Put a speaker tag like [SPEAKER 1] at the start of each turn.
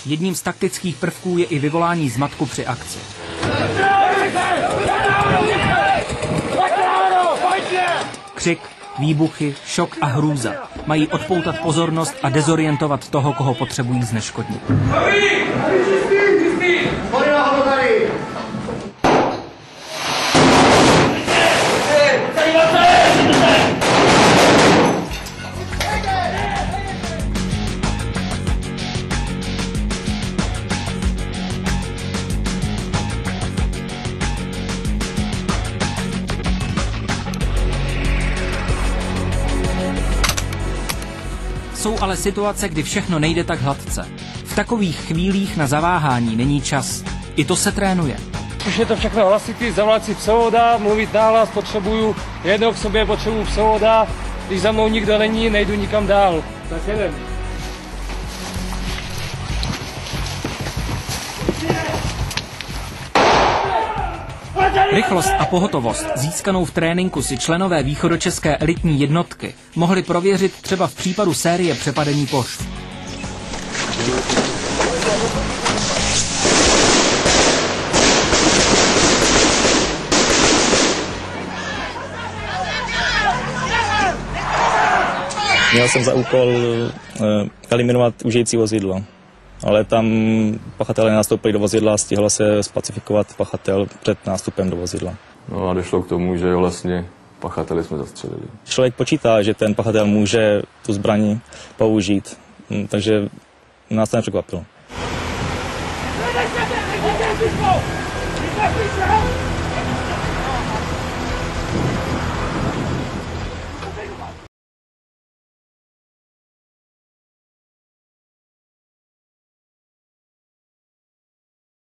[SPEAKER 1] Jedním z taktických prvků je i vyvolání zmatku při akci. Křik, výbuchy, šok a hrůza mají odpoutat pozornost a dezorientovat toho, koho potřebují zneškodnit. Jsou ale situace, kdy všechno nejde tak hladce. V takových chvílích na zaváhání není čas. I to se trénuje.
[SPEAKER 2] Už je to všechno hlasitý, zavolat si psovoda, mluvit nahlas, potřebuju jednou k sobě, potřebuju psovoda. Když za mnou nikdo není, nejdu nikam dál. Tak jedem.
[SPEAKER 1] Rychlost a pohotovost získanou v tréninku si členové východočeské elitní jednotky mohli prověřit třeba v případu série přepadení pošt.
[SPEAKER 3] Měl jsem za úkol eliminovat užící vozidlo, ale tam pachatelé nastoupili do vozidla a stihlo se spacifikovat pachatel před nástupem do vozidla.
[SPEAKER 4] No a došlo k tomu, že vlastně pachateli jsme zastřelili.
[SPEAKER 3] Člověk počítá, že ten pachatel může tu zbraň použít, takže nás to nepřekvapilo.